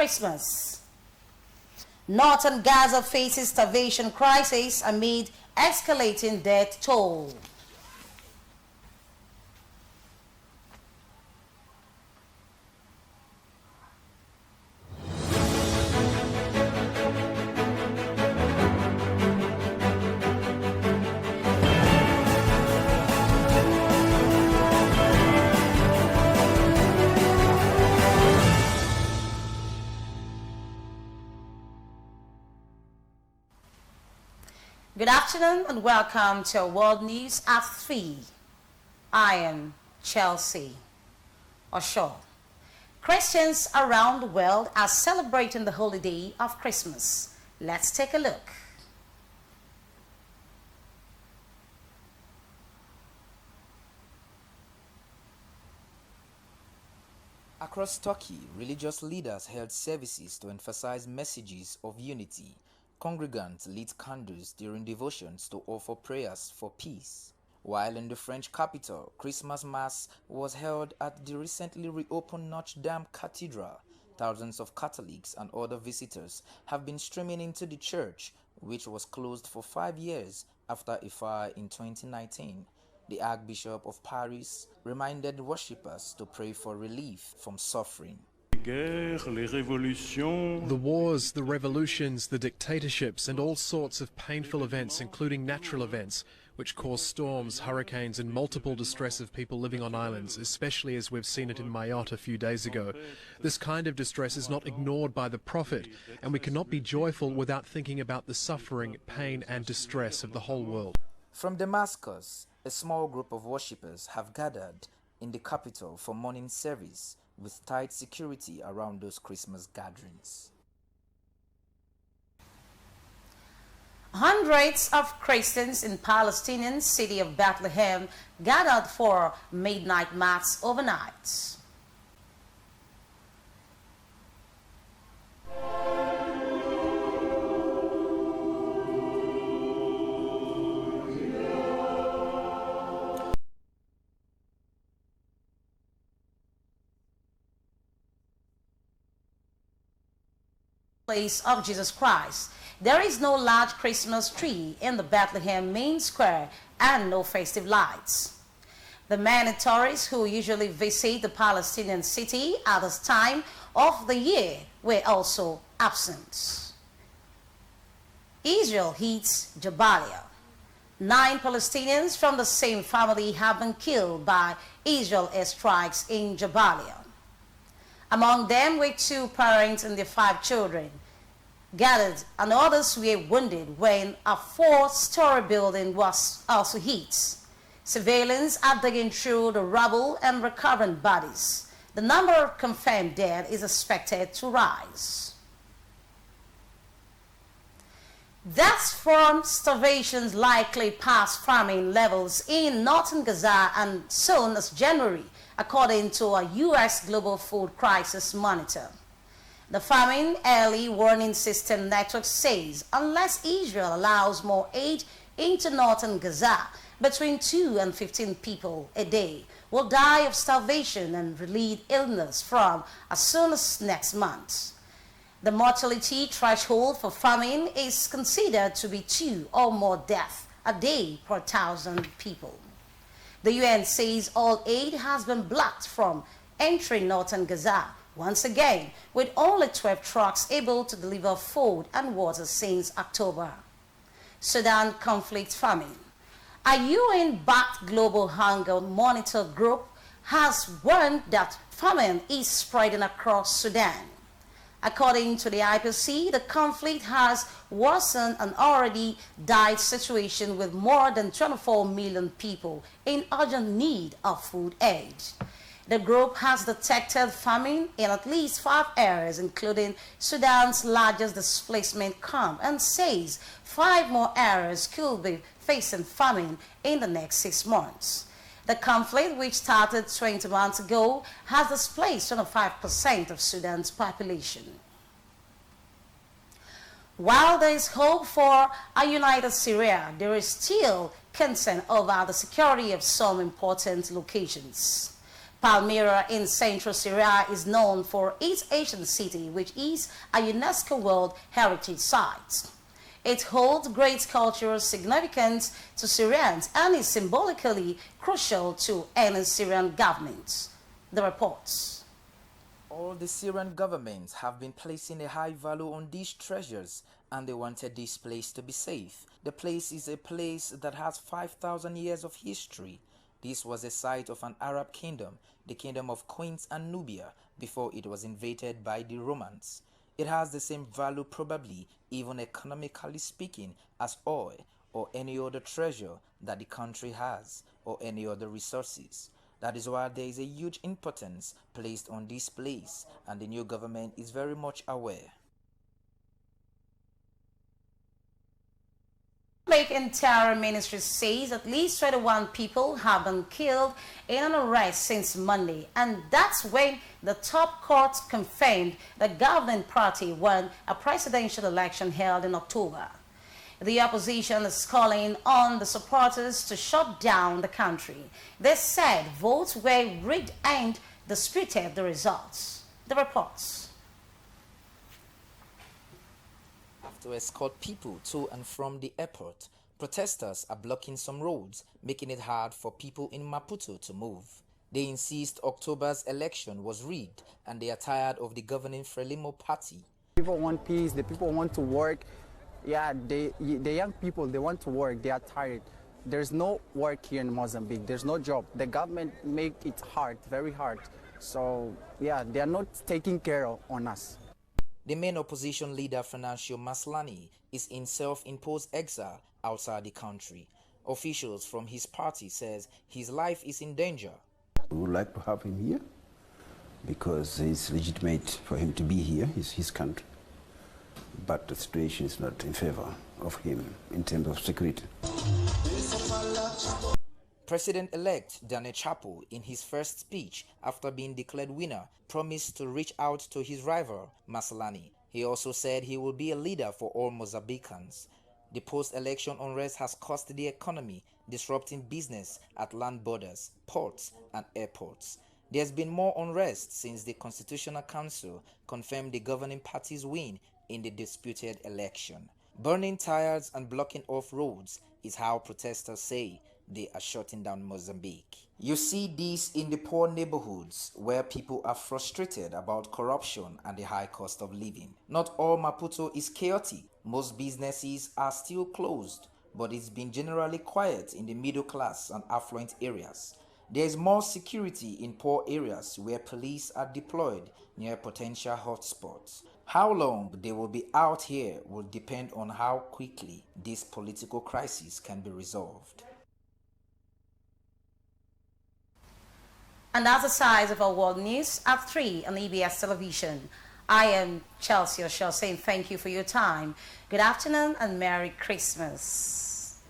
Christmas. Northern Gaza faces starvation crisis amid escalating death toll. Good afternoon and welcome to World News at 3. I am Chelsea Oshaw. Christians around the world are celebrating the holiday of Christmas. Let's take a look. Across Turkey, religious leaders held services to emphasize messages of unity. Congregants lit candles during devotions to offer prayers for peace. While in the French capital, Christmas Mass was held at the recently reopened Notre Dame Cathedral. Thousands of Catholics and other visitors have been streaming into the church, which was closed for 5 years after a fire in 2019. The Archbishop of Paris reminded worshippers to pray for relief from suffering. The wars, the revolutions, the dictatorships, and all sorts of painful events, including natural events, which cause storms, hurricanes, and multiple distress of people living on islands, especially as we've seen it in Mayotte a few days ago. This kind of distress is not ignored by the prophet, and we cannot be joyful without thinking about the suffering, pain, and distress of the whole world. From Damascus, a small group of worshippers have gathered in the capital for morning service, with tight security around those Christmas gatherings. Hundreds of Christians in Palestinian city of Bethlehem gathered for midnight mass overnight. Place of Jesus Christ. There is no large Christmas tree in the Bethlehem main square and no festive lights. The many tourists who usually visit the Palestinian city at this time of the year were also absent. Israel hits Jabalia. 9 Palestinians from the same family have been killed by Israel airstrikes in Jabalia. Among them were 2 parents and their 5 children gathered, and others were wounded when a 4-story building was also hit. Civilians are digging through the rubble and recovering bodies. The number of confirmed dead is expected to rise. Deaths from starvation likely passed famine levels in northern Gaza and soon as January, according to a U.S. Global Food Crisis Monitor. The Famine Early Warning System Network says unless Israel allows more aid into northern Gaza, between 2 and 15 people a day will die of starvation and related illness from as soon as next month. The mortality threshold for famine is considered to be 2 or more deaths a day per 1,000 people. The UN says all aid has been blocked from entering northern Gaza, once again, with only 12 trucks able to deliver food and water since October. Sudan conflict famine. A UN-backed global hunger monitor group has warned that famine is spreading across Sudan. According to the IPC, the conflict has worsened an already dire situation with more than 24 million people in urgent need of food aid. The group has detected famine in at least 5 areas, including Sudan's largest displacement camp, and says 5 more areas could be facing famine in the next 6 months. The conflict, which started 20 months ago, has displaced 25% of Sudan's population. While there is hope for a united Syria, there is still concern over the security of some important locations. Palmyra in central Syria is known for its ancient city, which is a UNESCO World Heritage Site. It holds great cultural significance to Syrians and is symbolically crucial to any Syrian government. The reports. All the Syrian governments have been placing a high value on these treasures, and they wanted this place to be safe. The place is a place that has 5,000 years of history. This was a site of an Arab kingdom, the kingdom of Quints and Nubia, before it was invaded by the Romans. It has the same value, probably even economically speaking, as oil or any other treasure that the country has, or any other resources. That is why there is a huge importance placed on this place, and the new government is very much aware. Public Interior Ministry says at least 21 people have been killed in an arrest since Monday, and that's when the top court confirmed the governing party won a presidential election held in October. The opposition is calling on the supporters to shut down the country. They said votes were rigged and disputed the results. The reports. To escort people to and from the airport, protesters are blocking some roads, making it hard for people in Maputo to move. They insist October's election was rigged, and they are tired of the governing Frelimo party. People want peace, the people want to work. Yeah, the young people, they want to work, they are tired. There's no work here in Mozambique, there's no job. The government make it hard, very hard. So, yeah, they are not taking care on us. The main opposition leader, Financial Maslany, is in self-imposed exile outside the country. Officials from his party says his life is in danger. We would like to have him here because it's legitimate for him to be here. It's his country. But the situation is not in favor of him in terms of security. President-elect Daniel Chapo, in his first speech after being declared winner, promised to reach out to his rival, Maslany. He also said he will be a leader for all Mozambicans. The post-election unrest has cost the economy, disrupting business at land borders, ports, and airports. There's been more unrest since the Constitutional Council confirmed the governing party's win in the disputed election. Burning tires and blocking off roads is how protesters say they are shutting down Mozambique. You see this in the poor neighborhoods where people are frustrated about corruption and the high cost of living. Not all Maputo is chaotic. Most businesses are still closed, but it's been generally quiet in the middle class and affluent areas. There is more security in poor areas where police are deployed near potential hotspots. How long they will be out here will depend on how quickly this political crisis can be resolved. And that's the size of our world news at 3 on EBS television. I am Chelsea Osho saying thank you for your time. Good afternoon and Merry Christmas.